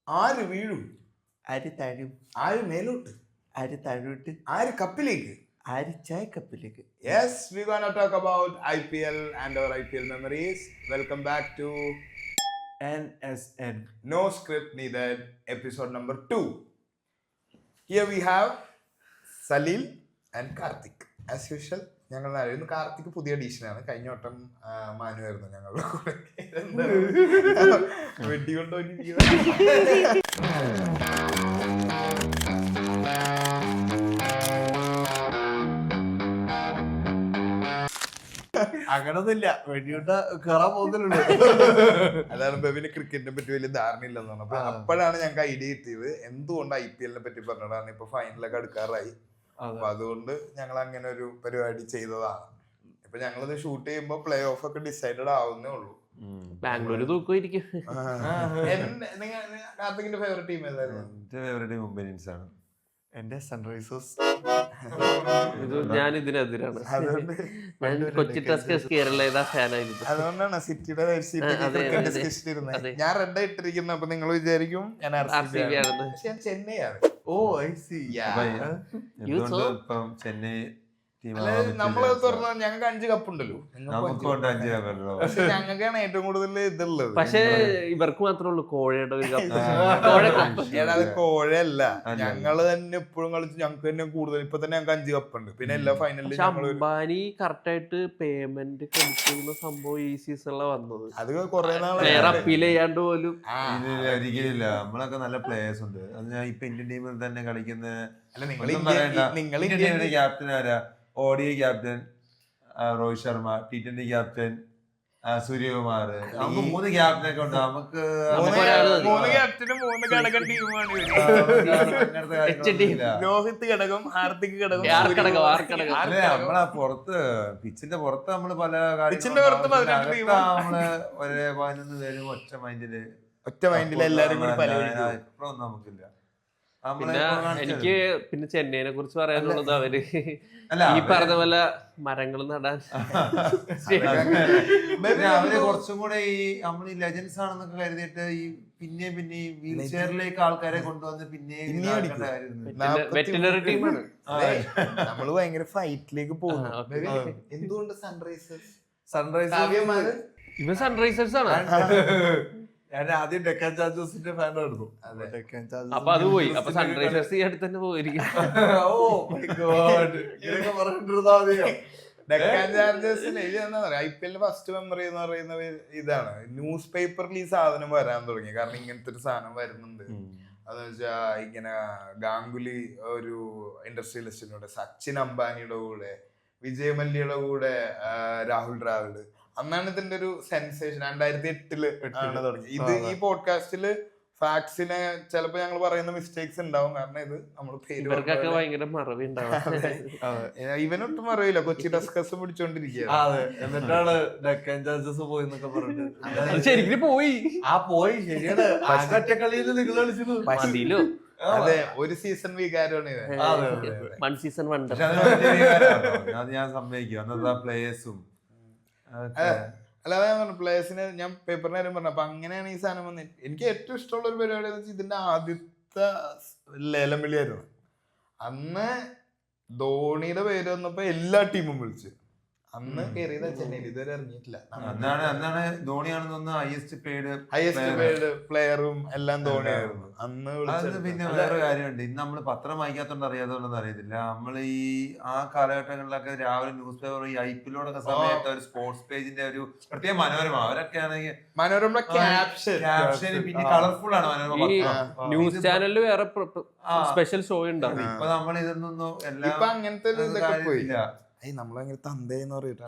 ആര് വീഴും, ആര് താഴും, ആര് മേലോട്ട്, ആര് താഴോട്ട്, ആര് കപ്പിലേക്ക്. ആര് ചായക്കപ്പിലേക്ക്. Yes, we're gonna talk about IPL and our IPL memories. Welcome back to NSN. No Script Needed, episode number 2. Here we have Salil and Karthik. As usual, ഞങ്ങൾ അറിയുന്നു കാർത്തിക് പുതിയ എഡീഷനാണ്. കഴിഞ്ഞ വട്ടം മാനുവായിരുന്നു ഞങ്ങളുടെ കൂടെ. വെടികൊണ്ടോ അങ്ങനൊന്നുമില്ല, വെടിയുണ്ട കേറാൻ പോകുന്നുള്ളൂ. അതാണ് ബെബിന് ക്രിക്കറ്റിനെ പറ്റി വലിയ ധാരണയില്ലെന്ന് പറഞ്ഞു. അപ്പൊ അപ്പോഴാണ് ഞങ്ങൾക്ക് ഐഡിയ കിട്ടിയത് എന്തുകൊണ്ട് IPL പറ്റി പറഞ്ഞതാണ്. ഇപ്പൊ ഫൈനലൊക്കെ അടുക്കാറായി. അപ്പൊ അതുകൊണ്ട് ഞങ്ങൾ അങ്ങനെ ഒരു പരിപാടി ചെയ്തതാണ്. ഇപ്പൊ ഞങ്ങളിത് ഷൂട്ട് ചെയ്യുമ്പോ പ്ലേ ഓഫ് ഒക്കെ ഡിസൈഡഡ് ആവുന്നേ ഉള്ളൂ. ബാംഗ്ലൂർ തൂക്കുമായിരിക്കും. കാർത്തികിന്റെ ഫേവറേറ്റ് ടീം ഏതായിരുന്നു? എന്റെ ഫേവറേറ്റ് മുംബൈ ഇന്ത്യൻസ് ആണ്. എന്റെ സൺറൈസേഴ്സ്. ഞാൻ ഇതിനെതിരാണ്. ഞാൻ കൊച്ചി ടസ്കേഴ്സ് കേരള ഫാനായിരുന്നു. അതുകൊണ്ടാണ് സിറ്റിയുടെ ഡിസ്കഷൻ ഇരുന്നത്. ഞാൻ റെഡ് ഇട്ടിരിക്കുന്നത്. അപ്പൊ നിങ്ങൾ വിചാരിക്കും ഞാൻ RCB ആണെന്ന്. പക്ഷെ ഞാൻ ചെന്നൈ ആണ്. ഓ ഐ സി. എന്തുകൊണ്ട് ഇപ്പം ചെന്നൈ നമ്മള് തുറന്ന ഞങ്ങൾക്ക് 5 കപ്പുണ്ടല്ലോ. നമുക്കുണ്ട് 5 കപ്പല്ലോ. പക്ഷെ ഞങ്ങൾക്കാണ് ഏറ്റവും കൂടുതൽ ഇതുള്ളത്. പക്ഷെ ഇവർക്ക് മാത്രമേ ഉള്ളൂ കോഴയുടെ ഒരു കപ്പ്. അത് കോഴയല്ല, ഞങ്ങള് തന്നെ എപ്പോഴും കളിച്ച് ഞങ്ങൾക്ക് തന്നെ കൂടുതൽ. ഇപ്പൊ തന്നെ ഞങ്ങൾക്ക് 5 കപ്പുണ്ട്. പിന്നെ എല്ലാ ഫൈനലിലും അംബാനി കറക്റ്റ് ആയിട്ട് പേയ്മെന്റ് കൊടുക്കുന്ന സംഭവം ഈ സീസണിലാണ് വന്നത്. അത് കുറെ നാളെ അപ്പീൽ ചെയ്യാണ്ട് പോലും. ഒരിക്കലില്ല, നമ്മളൊക്കെ നല്ല പ്ലേയേഴ്സ് ഉണ്ട്. അത് ഞാൻ ഇപ്പൊ ഇന്ത്യൻ ടീമിൽ തന്നെ കളിക്കുന്ന ഇന്ത്യൻ ടീമിന്റെ ക്യാപ്റ്റൻ ആരാ? ODI captain Rohit Sharma, T20 captain Suryakumar. നമുക്ക് 3 ക്യാപ്റ്റനൊക്കെ ഉണ്ട്. നമുക്ക് 3 ക്യാപ്റ്റനും 3 ഘടകം ടീമാണ്. രോഹിത് ഘടകം, ഹാർദിക് ഘടകം. അല്ലെ നമ്മളെ പുറത്ത് പിച്ചിന്റെ പുറത്ത് നമ്മള് പല പിച്ചിന്റെ പുറത്ത് നമ്മള് ഒരേ 11 പേരും ഒറ്റ മൈൻഡില് എല്ലാരും കൂടി പല ഇപ്പൊന്നും നമുക്കില്ല. പിന്നെ എനിക്ക് പിന്നെ ചെന്നൈനെ കുറിച്ച് പറയാനുള്ളത് അവര് ഈ പറഞ്ഞ പോലെ മരങ്ങൾ നടാൻ അവര് കുറച്ചും കൂടെ ഈ നമ്മൾ ഈ ലെജൻസ് ആണെന്നൊക്കെ കരുതിയിട്ട് ഈ പിന്നെ വീൽ ചെയറിലേക്ക് ആൾക്കാരെ കൊണ്ടുവന്ന് വെറ്റിനറി ടീമാണ്. നമ്മള് ഭയങ്കര ഫൈറ്റിലേക്ക് പോകുന്നു. എന്തുകൊണ്ട് ഇവ സൺറൈസേഴ്സ് ആണ്. ഞാൻ ആദ്യം ഡെക്കാൻ ചാർജേഴ്സിന്റെ ഫാനായിരുന്നു. അപ്പൊ അത് പോയി. അപ്പൊ സൺറൈസേഴ്സ് ഈ അടുത്ത് തന്നെ പോയിരിക്കും. ഡെക്കാൻ ചാർജേഴ്സിന് IPL ഫസ്റ്റ് മെമ്മറി എന്ന് പറയുന്നത് ഇതാണ്. ന്യൂസ് പേപ്പറിൽ ഈ സാധനം വരാൻ തുടങ്ങി. കാരണം ഇങ്ങനത്തെ ഒരു സാധനം വരുന്നുണ്ട്. അതെന്ന് വെച്ചാ ഇങ്ങനെ ഗാംഗുലി ഒരു ഇൻഡസ്ട്രിയലിസ്റ്റിനോട്, സച്ചിൻ അംബാനിയുടെ കൂടെ, വിജയ് മല്യയുടെ കൂടെ രാഹുൽ ദ്രാവിഡ്. അന്നാണ് ഇതിന്റെ ഒരു സെൻസേഷൻ. 2008 ആണ് തുടങ്ങി. ഇത് ഈ പോഡ്കാസ്റ്റില് ഫാക്ട്സിനെ ചിലപ്പോ ഞങ്ങൾ പറയുന്ന മിസ്റ്റേക്സ് ഉണ്ടാവും. കാരണം ഇത് നമ്മള് പേര് ഭയങ്കര മറവി ഉണ്ടാവും. ഇവനൊട്ടും അറിയില്ല. കൊച്ചി ടസ്കേഴ്സ് പിടിച്ചോണ്ടിരിക്കുക. എന്നിട്ടാണ് ഡെക്കാൻ ചാർജേഴ്സ് പോയി എന്നൊക്കെ പറഞ്ഞിട്ട്. ശരിക്കും പോയി. പോയി ശരിയാണ്. ഒറ്റക്കളിയിൽ നിങ്ങൾ കളിച്ചത്. അതെ, ഒരു സീസൺ വികാരമാണ് ഇത്. 1 സീസൺ വണ്ടർ. അത് ഞാൻ സമ്മതിക്കും. അന്നത്തെ പ്ലേയേഴ്സും അല്ലാതെ ഞാൻ പറഞ്ഞു പ്ലേയേഴ്സിന് ഞാൻ പേപ്പറിന് കാര്യം പറഞ്ഞു. അപ്പൊ അങ്ങനെയാണ് ഈ സാധനം വന്നത്. എനിക്ക് ഏറ്റവും ഇഷ്ടമുള്ള ഒരു പരിപാടി എന്ന് വെച്ചാൽ ഇതിന്റെ ആദ്യത്തെ ലേലം വിളിയായിരുന്നു. അന്ന് ധോണിയുടെ പേര് വന്നപ്പോ എല്ലാ ടീമും വിളിച്ചു. അന്ന് കയറിയത് ചെന്നൈയിൽ. ഇതുവരെ ഇറങ്ങിയിട്ടില്ല. അന്നാണ് ധോണിയാണെന്ന് ഹയസ്റ്റ് പെയ്ഡ് പ്ലെയറും എല്ലാം ധോണിയായിരുന്നു അന്ന്. പിന്നെ വേറെ കാര്യമുണ്ട്. ഇന്ന് നമ്മള് പത്രം വായിക്കാത്തോണ്ട് അറിയാത്തോണ്ടെന്ന് അറിയത്തില്ല. നമ്മൾ ഈ ആ കാലഘട്ടങ്ങളിലൊക്കെ രാവിലെ ന്യൂസ് പേപ്പർ ഈ IPLോടൊക്കെ സമയത്ത് ഒരു സ്പോർട്സ് പേജിന്റെ ഒരു പ്രത്യേക മനോരമ, അവരൊക്കെ ആണെങ്കിൽ മനോരമ ക്യാപ്ഷൻ പിന്നെ കളർഫുൾ ആണ് മനോരമ. ന്യൂസ് ചാനലിൽ വേറെ സ്പെഷ്യൽ ഷോ ഉണ്ടാവും. ഇപ്പൊ നമ്മൾ ഇതൊന്നും എല്ലാം അങ്ങനത്തെ പോയില്ല. നമ്മളങ്ങനെ തന്തേന്ന് പറഞ്ഞിട്ട്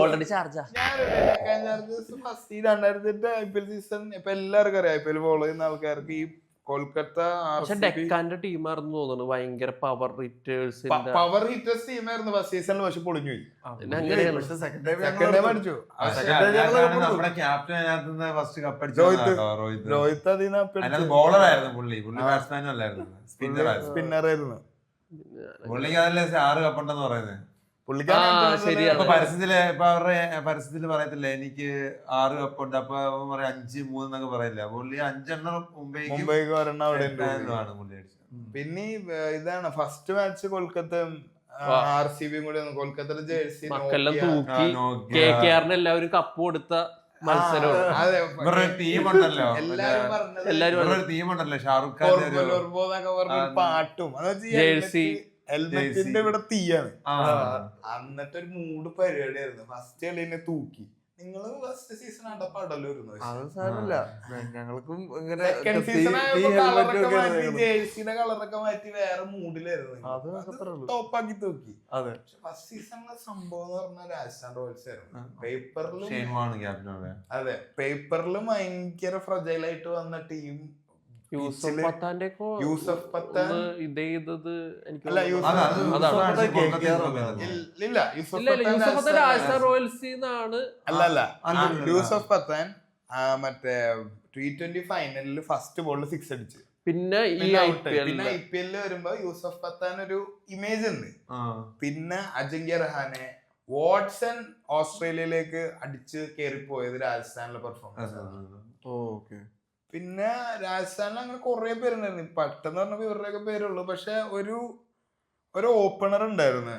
ഓൾറെഡി ചാർജാ. 2008 IPL സീസൺ ഇപ്പൊ എല്ലാവർക്കും അറിയാം. IPL ഫോളോ ചെയ്യുന്ന ആൾക്കാർക്ക് ഈ കൊൽക്കത്ത ഡെക്കാന്റെ ടീമായിരുന്നു തോന്നുന്നു. ഭയങ്കര പവർ ഹിറ്റേഴ്സ് ടീമായിരുന്നു ഫസ്റ്റ് സീസണിൽ. പക്ഷെ പൊളിഞ്ഞു പോയി. നമ്മുടെ ക്യാപ്റ്റൻ ഫസ്റ്റ് കപ്പ് രോഹിത് അതിന് ബോളറായിരുന്നു. പുള്ളി ബാറ്റ്സ്മാനും അല്ലായിരുന്നു, സ്പിന്നറായിരുന്നു. പുള്ളിക്ക് അതല്ലേ 6 കപ്പുണ്ടെന്ന് പറയുന്നത്. ശരിയാണ്. ഇപ്പൊ പരസ്യത്തില് ഇപ്പൊ അവരുടെ പരസ്യത്തില് പറയത്തില്ല എനിക്ക് 6 കപ്പുണ്ട്, അപ്പൊ അവൻ പറയാം 5, 3 എന്നൊക്കെ പറയില്ല. പുള്ളി 5 മുംബൈക്ക് ഒരെണ്ണം അവിടെ ഉണ്ട്. പുള്ളി അടിച്ചത്. പിന്നെ ഇതാണ് ഫസ്റ്റ് മാച്ച് കൊൽക്കത്ത RCB കൂടി കൊൽക്കത്തയുടെ ജേഴ്സി മക്കെല്ലാം തൂക്കി KKR എല്ലാവരും കപ്പ് കൊടുത്ത മത്സരം. ഇവരുടെ ടീമുണ്ടല്ലോ, എല്ലാരും ടീമുണ്ടല്ലോ ഷാറുഖ് ഖാൻ പാട്ടും ജേഴ്സി ഹെൽമെറ്റിന്റെ ഇവിടെ തീയാണ്. അന്നത്തെ ഒരു മൂഡ് പരിപാടിയായിരുന്നു. ഫസ്റ്റ് കളിനെ തൂക്കി. നിങ്ങള് ഫസ്റ്റ് സീസൺ അടപ്പാടല്ലോ ഞങ്ങൾക്കും ഇങ്ങനെ ജേഴ്സിയുടെ കളറൊക്കെ മാറ്റി വേറെ മൂഡിലായിരുന്നു, ടോപ്പാക്കി തൂക്കി. ഫസ്റ്റ് സീസണിലെ സംഭവം എന്ന് പറഞ്ഞാൽ രാജസ്ഥാൻ റോയൽസ് ആയിരുന്നു. പേപ്പറിലും അതെ, പേപ്പറിലും ഭയങ്കര ഫ്രജൈലായിട്ട് വന്ന ടീം. യൂസഫ് പത്താന്റെ ഇതേ ചെയ്തത് എനിക്ക് രാജസ്ഥാൻ റോയൽസിന്നാണ്. അല്ല യൂസഫ് പത്താൻ മറ്റേ T20 ഫൈനലിൽ ഫസ്റ്റ് ബോളിൽ 6 അടിച്ച്. പിന്നെ IPL വരുമ്പോ യൂസഫ് പത്താൻ ഒരു ഇമേജ് ഉണ്ട്. പിന്നെ അജിങ്ക്യ രഹാനെ, വാട്സൺ ഓസ്ട്രേലിയയിലേക്ക് അടിച്ച് കേറിപ്പോയത് രാജസ്ഥാനിലെ പെർഫോമൻസ്. പിന്നെ രാജസ്ഥാനിൽ അങ്ങനെ കുറെ പേരുണ്ടായിരുന്നു. പെട്ടെന്ന് പറഞ്ഞപ്പോ ഇവരുടെയൊക്കെ പേരുള്ളൂ. പക്ഷെ ഒരു ഓപ്പണർ ഉണ്ടായിരുന്നു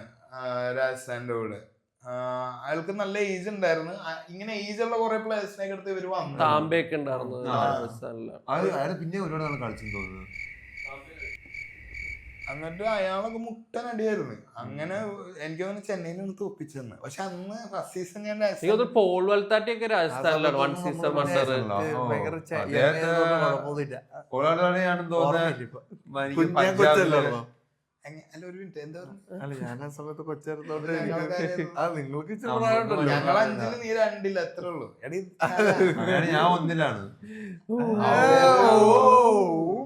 രാജസ്ഥാന്റെ കൂടെ. അയാൾക്ക് നല്ല ഏജ് ഉണ്ടായിരുന്നു. ഇങ്ങനെ ഏജ് ഉള്ള കുറെ പ്ലേയേഴ്സിനൊക്കെ എടുത്ത് ഇവര് വന്നു. താമ്പയൊക്കെ ഉണ്ടായിരുന്നു പിന്നെ ഒരുപാട് നാൾ കളിച്ചു തോന്നുന്നു. എന്നിട്ട് അയാളൊക്കെ മുട്ടനടിയായിരുന്നു. അങ്ങനെ എനിക്ക് തോന്നുന്നു ചെന്നൈയിലാണ് തോപ്പിച്ചെന്ന്. പക്ഷെ അന്ന് ഫസ്റ്റ് സീസൺ ഞാൻ പോൾ വൽത്താട്ടിയൊക്കെ രാജസ്ഥാനിലാണ് വൺ സീസൺ മണ്ടർ. അല്ല ഒരു മിനിറ്റ്, എന്താ അല്ല ഞാൻ ആ സമയത്ത് കൊച്ചായിരുന്നോണ്ട് നിങ്ങൾക്ക് ഞങ്ങൾ 5-ല് നീ 2-ല് എത്ര ഉള്ളു? ഞാൻ 1-ലാണ്.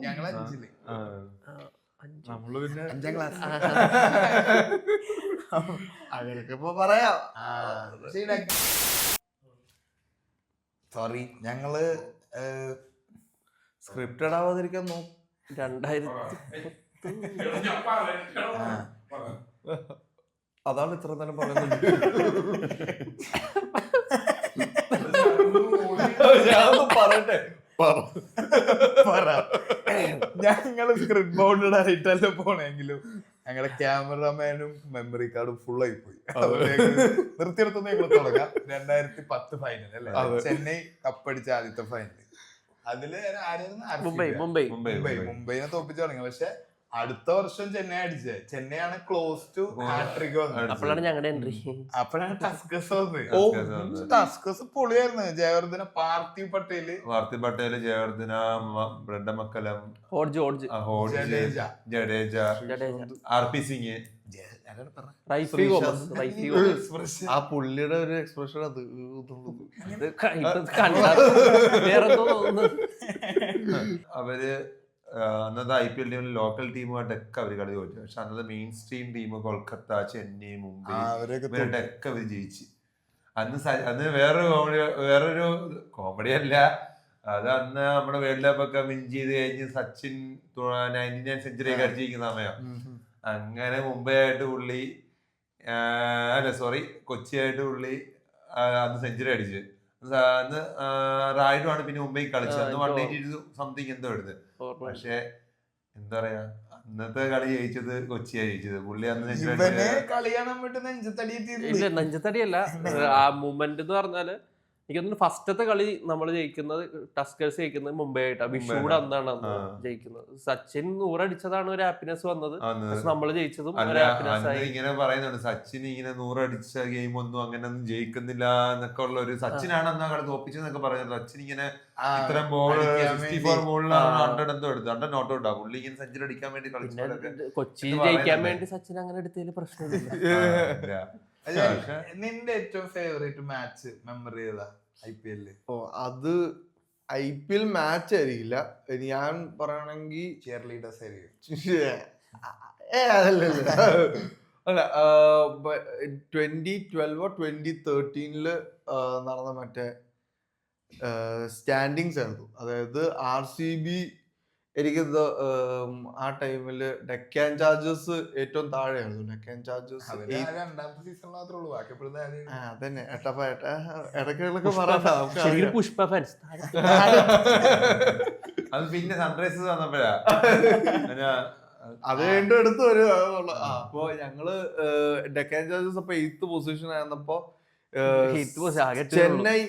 ഞങ്ങൾ 5-ല്. നമ്മള് പിന്നെ 5ാം ക്ലാസ് അങ്ങനെയൊക്കെ ഇപ്പൊ പറയാം. സോറി, ഞങ്ങള് സ്ക്രിപ്റ്റഡ് ആവാതിരിക്കാൻ നോക്കും. 2010 അതാണ് ഇത്ര നേരം പറയുന്നത്. പറയട്ടെ, ഞങ്ങള് സ്ക്രിപ്റ്റ് ബോർഡ് ആയിട്ടല്ല പോണെങ്കിലും ഞങ്ങളുടെ ക്യാമറമാനും മെമ്മറി കാർഡും ഫുൾ ആയി പോയി. നിർത്തിയെടുത്തുനിന്ന് ഞങ്ങൾ തുടങ്ങാം. 2010 ഫൈനൽ അല്ലേ, ചെന്നൈ കപ്പടിച്ച ആദ്യത്തെ ഫൈനൽ. അതില് മുംബൈനെ തോപ്പിച്ചു തുടങ്ങി. പക്ഷെ അടുത്ത വർഷം ചെന്നൈ അടിച്ചത്. ചെന്നൈയാണ് ക്ലോസ് ടു ഹാട്രിക് വന്നത്. അപ്പോഴാണ് ഞങ്ങളുടെ എൻട്രി. അപ്പോഴാണ് ടസ്കസ് വന്നത്. ടസ്കസ് പൊളിയായിരുന്നു. ജയവർദ്ധന, പാർത്ഥിവ് പട്ടേൽ, ജയവർദ്ധന, ബ്രഡമക്കലം, ജഡേജ, RP സിംഗ്, ആ പുള്ളിയുടെ ഒരു എക്സ്പ്രഷൻ അത് അവര് അന്നത്തെ IPL ടീമിൽ ലോക്കൽ ടീമുമായിട്ടൊക്കെ അവർ കളി തോറ്റു. പക്ഷെ അന്നത്തെ main stream team Kolkata, Chennai, Mumbai ഇവരുടെയൊക്കെ അവർ ജയിച്ചു. അന്ന് വേറൊരു കോമഡി അല്ല അത്. അന്ന് നമ്മുടെ വേൾഡ് കപ്പ് ഒക്കെ വിൻ ചെയ്ത് കഴിഞ്ഞ് സച്ചിൻ 99 സെഞ്ചുറി ഒക്കെ അടിച്ചിരിക്കുന്ന സമയം. അങ്ങനെ മുംബൈ ആയിട്ട് പുള്ളി കൊച്ചിയായിട്ട് പുള്ളി അന്ന് സെഞ്ചുറി അടിച്ച്. അന്ന് റായിഡു ആണ് പിന്നെ മുംബൈ കളിച്ചത്. അന്ന് 180 സംതിങ് എന്തോ എടുത്തത്. പക്ഷെ എന്താ പറയാ, അന്നത്തെ കളി ജയിച്ചത് കൊച്ചിയാ ജയിച്ചത്. പുള്ളി അന്ന് നെഞ്ചത്തടിയല്ല. ആ മൂമെന്റ് എന്ന് പറഞ്ഞാല് എനിക്ക് തോന്നുന്നു ഫസ്റ്റത്തെ കളി നമ്മൾ ജയിക്കുന്നത്, ടസ്കേഴ്സ് ജയിക്കുന്നത് മുംബൈ ആയിട്ടാണ്. വിഷുവിടെ അന്നാണ് അന്ന് ജയിക്കുന്നത്. സച്ചിൻ 100 അടിച്ചതാണ് ഒരു ഹാപ്പിനെസ് വന്നത്. നമ്മൾ ജയിച്ചതും ഇങ്ങനെ പറയുന്നുണ്ട്, സച്ചിൻ ഇങ്ങനെ 100 അടിച്ച ഗെയിം ഒന്നും അങ്ങനെ ഒന്നും ജയിക്കുന്നില്ല എന്നൊക്കെ ഉള്ള ഒരു. സച്ചിനാണ് അന്ന് കളി തോപ്പിച്ചെന്നൊക്കെ പറയുന്നത്. സച്ചിൻ ഇങ്ങനെ ഇത്തരം ബോൾ 64 ബോളിലാണ് 100 എന്തോ എടുത്തു. 100 നോട്ട് ഔട്ടാ. പുള്ളി ഇങ്ങനെ സെഞ്ചുറി അടിക്കാൻ വേണ്ടി കളിച്ചു. കൊച്ചി ജയിക്കാൻ വേണ്ടി സച്ചിൻ അങ്ങനെ എടുത്തതിൽ പ്രശ്നമില്ല. നിന്റെ ഏറ്റവും ഫേവറേറ്റ് മാച്ച് മെമ്മറി ചെയ്താ IPL? അത് IPL മാച്ച് ആയിരിക്കില്ല. ഞാൻ പറയണെങ്കിൽ ചിയർ ലീഡേഴ്സ് ആയിരിക്കും. അല്ല 2012 2013 നടന്ന മറ്റേ സ്റ്റാൻഡിങ്സ് ആയിരുന്നു. അതായത് RCB എനിക്കിത് ആ ടൈമില് ഡെക്കാൻ ചാർജേഴ്സ് ഏറ്റവും താഴെയായിരുന്നു. ഡെക്കാൻ ചാർജേഴ്സ് രണ്ടാമത്തെ സീസൺ മാത്രമേ ഉള്ളൂ, ബാക്കി എപ്പോഴും അതന്നെ ഇടയ്ക്കൊക്കെ പറയണ്ട. ശരിക്കും പുഷ്പ ഫാൻസ് അത് പിന്നെ സൺറൈസേഴ്സ് വന്നപ്പോഴാ അത് വീണ്ടും എടുത്ത് വരും. അപ്പൊ ഞങ്ങള് ഡെക്കാൻ ചാർജേഴ്സ് അപ്പൊ 8th പൊസിഷൻ ആയിരുന്നപ്പോ ചെന്നൈ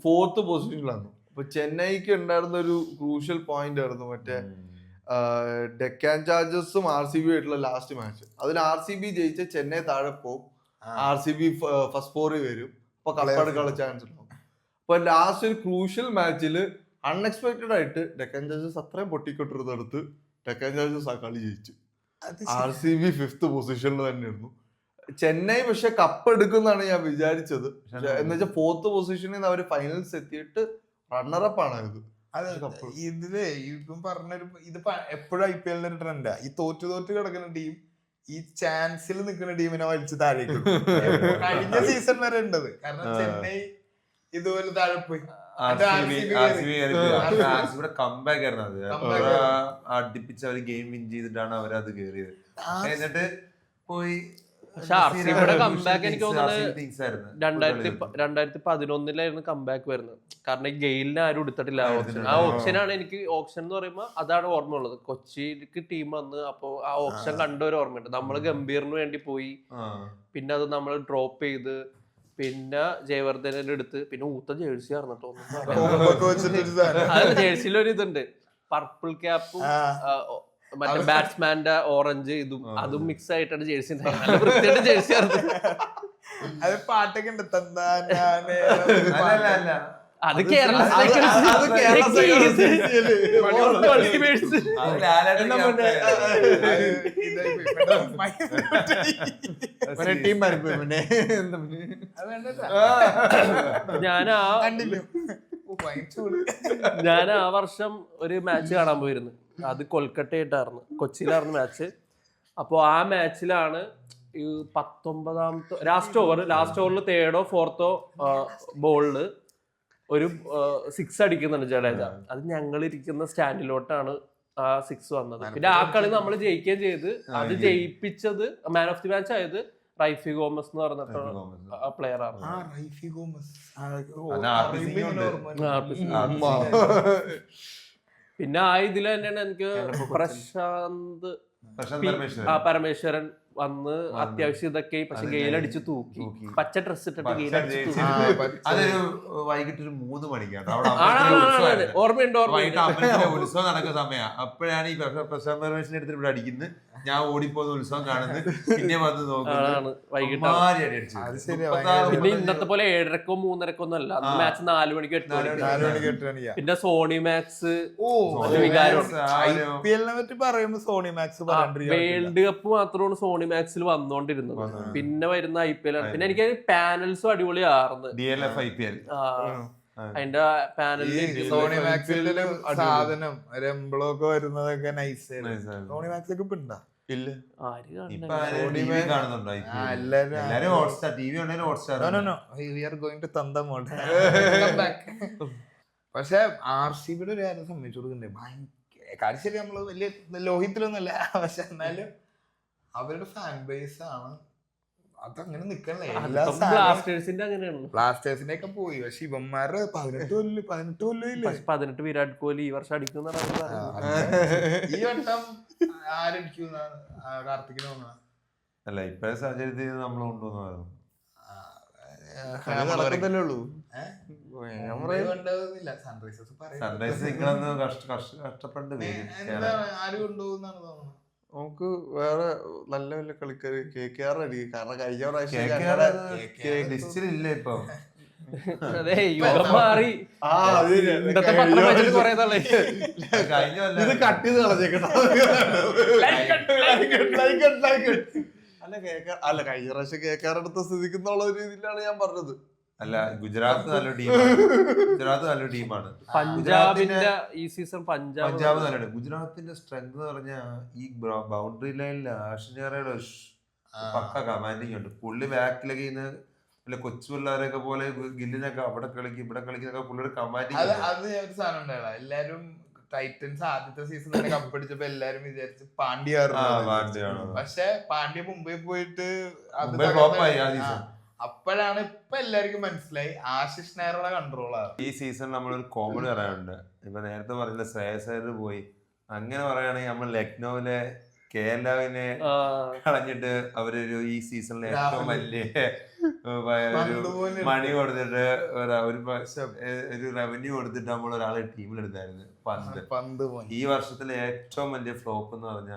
4th പൊസിഷനിലായിരുന്നു. അപ്പൊ ചെന്നൈക്ക് ഉണ്ടായിരുന്ന ഒരു ക്രൂഷ്യൽ പോയിന്റ് ആയിരുന്നു മറ്റേ ഡെക്കാൻ ചാർജേഴ്സും RCB ആയിട്ടുള്ള ലാസ്റ്റ് മാച്ച്. അതിൽ RCB ജയിച്ച ചെന്നൈ താഴെ പോകും, RCB ഫസ്റ്റ് 4 വരും, അപ്പൊ കപ്പെടുക്കാനുള്ള ചാൻസ് ഉണ്ടാവും. അപ്പൊ ലാസ്റ്റ് ഒരു ക്രൂഷ്യൽ മാച്ചില് അൺഎക്സ്പെക്ടഡ് ആയിട്ട് ഡെക്കാൻ ചാർജേഴ്സ് അത്രയും പൊട്ടിക്കൊണ്ടിരുന്നെടുത്ത് ഡെക്കാൻ ചാർജേഴ്സ് ആ കളി ജയിച്ചു. RCB 5th പൊസിഷനിൽ തന്നെയായിരുന്നു. ചെന്നൈ പക്ഷെ കപ്പ് എടുക്കുന്നാണ് ഞാൻ വിചാരിച്ചത്. എന്ന് വെച്ചാൽ 4th പൊസിഷനിൽ നിന്ന് അവര് ഫൈനൽസ് എത്തിയിട്ട് റണ്ണറപ്പ് ആണ് ഇത്. ഇതില് ഇപ്പം പറഞ്ഞൊരു ഇത് എപ്പോഴും IPL ഒരു ട്രെൻഡാ. ഈ തോറ്റ് കിടക്കുന്ന ടീം ഈ ചാൻസിൽ നിൽക്കുന്ന ടീമിനെ വലിച്ച് താഴേക്ക് കഴിഞ്ഞ സീസൺ വരെ ഉണ്ടത്. കാരണം ചെന്നൈ ഇതുപോലെ താഴെ പോയി, കംബാക്ക് ആയിരുന്നു അത്. അടുപ്പിച്ച് അവര് ഗെയിം വിൻ ചെയ്തിട്ടാണ് അവരത് കേറിയത്. എന്നിട്ട് പോയി പക്ഷെ RCBയുടെ കംബാക്ക് എനിക്ക് തോന്നുന്നത് 2011 കംബാക്ക് വരുന്നത്. കാരണം ഗെയിലിനെ ആരും എടുത്തിട്ടില്ല ഓപ്ഷൻ. ആ ഓപ്ഷനാണ് എനിക്ക്, ഓപ്ഷൻ എന്ന് പറയുമ്പോൾ അതാണ് ഓർമ്മ ഉള്ളത്. കൊച്ചിക്ക് ടീം വന്ന് അപ്പൊ ആ ഓപ്ഷൻ കണ്ട ഒരു ഓർമ്മയുണ്ട്. നമ്മള് ഗംഭീറിന് വേണ്ടി പോയി, പിന്നെ അത് നമ്മൾ ഡ്രോപ്പ് ചെയ്ത്, പിന്നെ ജയവർദ്ധനെ എടുത്ത്, പിന്നെ ഊത്ത ജേഴ്സി ആർന്നിട്ടോ. അത് ജേഴ്സിയിലൊരു ഇതുണ്ട്, പർപ്പിൾ ക്യാപ്പും മറ്റേ ബാറ്റ്സ്മാന്റെ ഓറഞ്ച് ഇതും അതും മിക്സ് ആയിട്ടാണ് ജേഴ്സി. നല്ല വൃത്തിയായിട്ട് ജേഴ്സി ആയിരുന്നു. അത് പാട്ടൊക്കെ ഉണ്ട്, അത് കേരള ഞാൻ ആ വർഷം ഒരു മാച്ച് കാണാൻ പോയിരുന്നു. അത് കൊൽക്കട്ടയായിട്ടായിരുന്നു, കൊച്ചിയിലായിരുന്നു മാച്ച്. അപ്പോൾ ആ മാച്ചിലാണ് ഈ 19ാമത്തെ ലാസ്റ്റ് ഓവറിൽ 3rd or 4th ബോളില് ഒരു 6 അടിക്കുന്നുണ്ട് ജഡേജ. അത് ഞങ്ങൾ ഇരിക്കുന്ന സ്റ്റാൻഡിലോട്ടാണ് ആ 6 വന്നത്. പിന്നെ ആ കളി നമ്മൾ ജയിക്കുകയും ചെയ്ത്. അത് ജയിപ്പിച്ചത് മാൻ ഓഫ് ദി മാച്ച് ആയത് റൈഫി ഗോമസ് എന്ന് പറഞ്ഞിട്ട് പ്ലെയർ ആണ്. പിന്നെ ആ ഇതില് തന്നെയാണ് എനിക്ക് പരമേശ്വരൻ വന്ന് അത്യാവശ്യം ഇതൊക്കെ, പക്ഷെ ഗെയിൽ അടിച്ച് തൂക്കി. പച്ച ഡ്രസ് ഇട്ടിട്ട് ഗെയിൽ അടിച്ച് അതൊരു വൈകിട്ട് 3 മണിക്കാണ് ഓർമ്മയുണ്ട്. ഉത്സവം നടക്കുന്ന സമയം. അപ്പോഴാണ് ഈ പ്രശാന്ത് പരമേശ്വരൻ എടുത്തിട്ട് ഇവിടെ അടിക്കുന്നത്. ഞാൻ ഓടിപ്പോകുന്ന ഉത്സവം കാണുന്നത്, പിന്നെ വന്ന് നോക്കുന്നത് വൈകിട്ട്. പിന്നെ ഇന്നത്തെ പോലെ 7:30 3:30 ഒന്നും അല്ല, അന്ന് മാച്ച് 4 മണിക്ക് 8 മണിക്ക്. പിന്നെ സോണി മാക്സ് വേൾഡ് കപ്പ് മാത്രമാണ് സോണി മാക്സിൽ വന്നോണ്ടിരുന്നത്. പിന്നെ വരുന്ന IPL ആണ്. പിന്നെ എനിക്ക് പാനൽസും അടിപൊളിയായിരുന്നു. അതിന്റെ പാനലിൽ സോണി മാക്സിലും സാധനം എംബ്ലോക്ക് വരുന്നതൊക്കെ നൈസ്. സോണി മാക്സ് ഒക്കെ ഇപ്പൊ ഉണ്ടാ ഇല്ല. പക്ഷെ RCBയുടെ ഒരു കാര്യം സമ്മതിച്ചു കൊടുക്കണ്ടേ, ഭയങ്കര കാര്യം. ശരി, നമ്മള് വലിയ ലോഹിത്തിലൊന്നുമല്ല, പക്ഷെ എന്നാലും അവരുടെ ഫാൻ ബേസ് ആണ് അതങ്ങനെ നിക്കണേ. ബ്ലാസ്റ്റേഴ്സിന്റെ ഒക്കെ പോയി, പക്ഷെ ഇവന്മാരുടെ 18 കൊല്ലം 18 വിരാട് കോഹ്ലി ഈ വർഷം അടിക്കുന്ന ഈ വട്ടം ആരടിക്കുന്നാണ് കാർത്തിക്കിന് തോന്നുന്നത്. അല്ല, ഇപ്പഴത്തെ സാഹചര്യത്തിൽ നമ്മൾ കൊണ്ടുവന്നു സൺറൈസ് നിങ്ങളൊന്ന് കഷ്ടപ്പെട്ട് ആര് കൊണ്ടുപോകുന്നാണ് തോന്നുന്നത്. നമുക്ക് വേറെ നല്ല നല്ല കളിക്കാര് KKR അടിക്കും. കാരണം കഴിഞ്ഞ പ്രാവശ്യം ലിസ്റ്റിലില്ല ഇപ്പൊ. മാറി ഇത് കട്ട് ചെയ്ത് കളഞ്ഞേക്കട്ടോ. അല്ല കഴിഞ്ഞ പ്രാവശ്യം KKR എടുത്ത സ്ഥിതിക്കുന്നുള്ള ഒരു രീതിയിലാണ് ഞാൻ പറഞ്ഞത്. അല്ല, ഗുജറാത്ത് നല്ലൊരു ടീമാണ്. പഞ്ചാബിന്റെ ഈ സീസൺ പഞ്ചാബ് നല്ലതാണ്. ഗുജറാത്തിന്റെ സ്ട്രെങ്ത് എന്ന് പറഞ്ഞാൽ ഈ ബൗണ്ടറി ലൈനിൽ ആഷിനേറയുടെ പക്ക കമാൻഡിങ് ഉണ്ട്. പുള്ളി ബാക്കിലൊക്കെ ഇന്ന് കൊച്ചു പിള്ളേരൊക്കെ പോലെ ഗില്ലിനൊക്കെ അവിടെ കളിക്കും ഇവിടെ കളിക്കുന്നൊക്കെ പുള്ളിയുടെ കമാൻഡിങ്. അത് ഒരു സാധനം ഉണ്ടായില്ല, എല്ലാരും ടൈറ്റൻസ് ആദ്യത്തെ സീസൺ തന്നെ കപ്പടിച്ചപ്പോ എല്ലാരും വിചാരിച്ചു പാണ്ഡ്യായിരുന്നു. പക്ഷെ പാണ്ഡ്യ മുംബൈ പോയിട്ട് അത് അപ്പോഴാണ് ഇപ്പൊ എല്ലാവർക്കും മനസ്സിലായി ആശിഷ് നായരുടെ കൺട്രോളാണ്. ഈ സീസൺ നമ്മളൊരു കോമഡി പറയാനുണ്ട്. ഇപ്പൊ നേരത്തെ പറഞ്ഞ ശ്രേയസ് അയ്യർ പോയി, അങ്ങനെ പറയുകയാണെങ്കിൽ നമ്മൾ ലക്നൌവിലെ KLനെ കളഞ്ഞിട്ട് അവരൊരു ഈ സീസണിലെ ഏറ്റവും വലിയ മണി കൊടുത്തിട്ട് ഒരു റവന്യൂ കൊടുത്തിട്ട് നമ്മൾ ഒരാളെ ടീമിലെടുത്തായിരുന്നു പന്ത്. ഈ വർഷത്തിലെ ഏറ്റവും വലിയ ഫ്ലോപ്പ് എന്ന് പറഞ്ഞ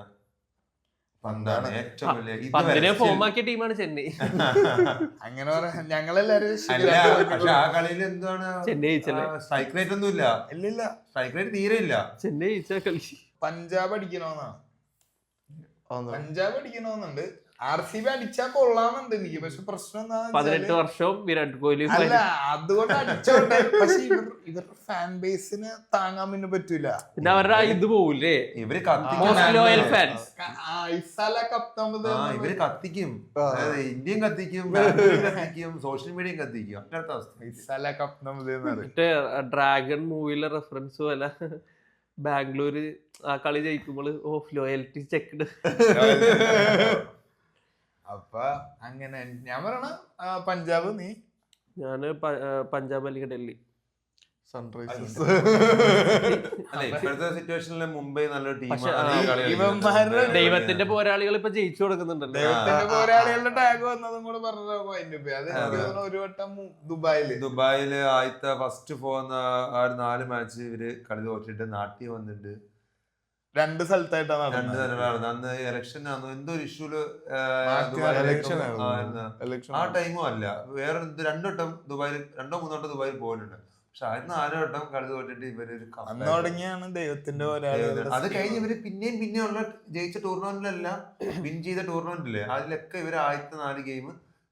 പന്താണ്. ഏറ്റവും വലിയ ഫോമാക്കിയ ടീമാണ് ചെന്നൈ. അങ്ങനെ പറയാം ഞങ്ങളെല്ലാരും. പക്ഷെ ആ കളിയിൽ എന്താണ് ചെന്നൈ സ്ട്രൈക്ക് റേറ്റ് ഒന്നും ഇല്ല. സ്ട്രൈക്ക് റേറ്റ് തീരെ ഇല്ല. ചെന്നൈ കളി പഞ്ചാബ് അടിക്കണോന്നാണ്. പഞ്ചാബ് അടിക്കണോന്നുണ്ട്. RCB അടിച്ചാ കൊള്ളാന്നുണ്ട് എനിക്ക്. പക്ഷെ പ്രശ്നം 18 വർഷവും വിരാട് കോഹ്ലി അല്ല, അതുകൊണ്ട് അടിച്ചോട്ടെ. പക്ഷെ ഇവരുടെ ഫാൻ ബേസിന് താങ്ങാൻ പിന്നെ പറ്റൂല. പിന്നെ അവരുടെ ഇത് പോവില്ലേ, ഇവര് ലോയൽ ഫാൻസ്. ഇവര് കത്തിക്കും, ഇന്ത്യയും കത്തിക്കും, കത്തിക്കും, സോഷ്യൽ മീഡിയയും കത്തിക്കും. അങ്ങനത്തെ അവസ്ഥ. ഡ്രാഗൺ മൂവിയിലെ റെഫറൻസ് പോലെ ബാംഗ്ലൂര് ആ കളി ജയിക്കുമ്പോള് ലോയൽറ്റി ചെക്ക്ഡ്. അപ്പൊ അങ്ങനെ ഞാൻ പറയണ പഞ്ചാബ്. ഞാന് പഞ്ചാബ് അല്ലെങ്കിൽ ഡൽഹി സൺറൈസേഴ്സ്. ഇപ്പോഴത്തെ സിറ്റുവേഷനിൽ മുംബൈ നല്ലൊരു ടീമാണ്. ദൈവത്തിന്റെ പോരാളികൾ ഇപ്പൊ ജയിച്ചു കൊടുക്കുന്നുണ്ടല്ലോ. ദൈവത്തിന്റെ പോരാളികളുടെ ടാഗ് വന്നതും കൂടെ പറഞ്ഞ ഒരു വട്ടം ദുബായില് ആദ്യത്തെ ഫസ്റ്റ് പോകുന്ന ആ 4 മാച്ച് ഇവര് കളി തോറ്റിട്ട് നാട്ടിൽ വന്നിട്ട് 2 സ്ഥലത്തായിട്ടാണ് അന്ന് ഇലക്ഷൻ ആയിരുന്നു, എന്തോ ഒരു ഇഷ്യൂല് ആ ടൈമും അല്ല, വേറെ 2 വട്ടം ദുബായിൽ 2-3 വട്ടം ദുബായിൽ പോയിട്ടുണ്ട്. പക്ഷെ ആദ്യം 4 വട്ടം കളി തോറ്റിട്ട് ഇവരൊരു തുടങ്ങിയാണ് ദൈവത്തിന്റെ പോരാളികൾ. അത് കഴിഞ്ഞ് ഇവര് പിന്നെയും ഉള്ള ജയിച്ച ടൂർണമെന്റിലെല്ലാം വിൻ ചെയ്ത ടൂർണമെന്റില് അതിലൊക്കെ ഇവര് ആദ്യത്തെ 4 ഗെയിം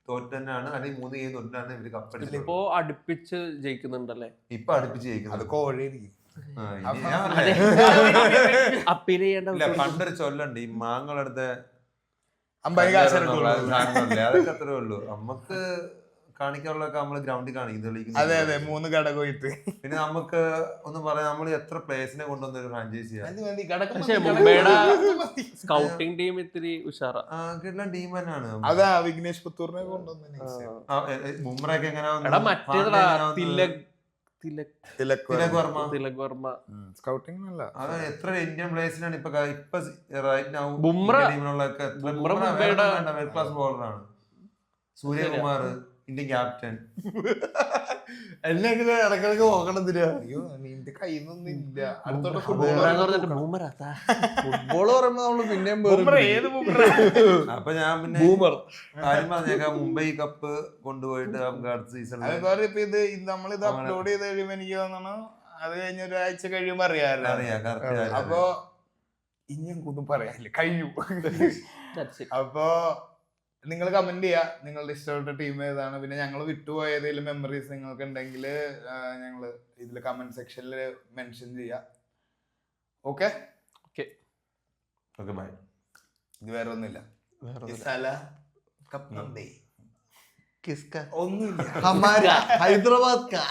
തോറ്റ് തന്നെയാണ്, അല്ലെങ്കിൽ 3 ഗെയിം തോറ്റിട്ടാണ് ഇവര് കപ്പടിച്ചത്. ഇപ്പൊ അടുപ്പിച്ച് ജയിക്കുന്നുണ്ടല്ലേ? ഇപ്പൊ അടുപ്പിച്ച് ജയിക്കുന്നത് അത് കോഴിയായിരിക്കും. പണ്ടൊരു ചൊല്ലുണ്ട്, ഈ മാങ്ങളടുത്ത അമ്പത് അതൊക്കെ അത്രേ ഉള്ളൂ. നമുക്ക് കാണിക്കാനുള്ളതൊക്കെ നമ്മള് ഗ്രൗണ്ടിൽ കാണിക്കുന്നത്. അതെ 3 ഘടകമായിട്ട്. പിന്നെ നമുക്ക് ഒന്ന് പറയാം, നമ്മൾ എത്ര പ്ലേയേഴ്സിനെ കൊണ്ടുവന്ന ഒരു ഫ്രാഞ്ചൈസി മുംബൈയുടെ സ്കൗട്ടിംഗ് ടീം ഇത്തിരി ഉഷാറാ, കിട്ടുന്ന ടീം തന്നെയാണ്. അതാ വിഘ്നേഷ് പുത്തൂറിനെ കൊണ്ടുവന്ന ബുംറയൊക്കെ എങ്ങനെ മറ്റേതാ തിലക് വർമ്മ സ്കൗട്ടിംഗ് നല്ല. അത് എത്ര ഇന്ത്യൻ പ്ലേയേഴ്സിനാണ് ഇപ്പൊ റൈറ്റ് നൗ ടീമിനുള്ളൊക്കെ ക്ലാസ് ബോളറാണ്. Suryakumar Indian captain. എന്നെ ഇടക്കിടക്ക് നോക്കണം. അയ്യോ നിന്റെ കയ്യിലൊന്നും ഇല്ല. അടുത്തോട്ട് ഫുട്ബോൾ പറയുമ്പോ നമ്മള് പിന്നെയും അപ്പൊ ഞാൻ പിന്നെ കാര്യം പറഞ്ഞേക്കാം, മുംബൈ കപ്പ് കൊണ്ടുപോയിട്ട് നമുക്ക് അടുത്ത സീസണിൽ ഇപ്പൊ ഇത് നമ്മളിത് അപ്ലോഡ് ചെയ്ത് കഴിയുമ്പോ എനിക്ക് തോന്നണു അത് കഴിഞ്ഞ ഒരാഴ്ച കഴിയുമ്പോ അറിയാമല്ലോ. അപ്പൊ ഇനി ഒന്നും പറയാനില്ല, കഴിയും. അപ്പൊ നിങ്ങൾ കമന്റ് ചെയ്യാ നിങ്ങളുടെ ഇഷ്ടപ്പെട്ട ടീം ഏതാണ്. പിന്നെ ഞങ്ങൾ വിട്ടുപോയ ഏതെങ്കിലും മെമ്മറീസ് നിങ്ങൾക്ക് ഉണ്ടെങ്കിൽ ഞങ്ങള് ഇതില് കമന്റ് സെക്ഷനിൽ മെൻഷൻ ചെയ്യാം. Okay bye. ഇത് വേറെ ഒന്നുമില്ല. ഒന്നുമില്ല. ഹൈദരാബാദ്.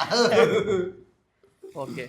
ഓക്കെ.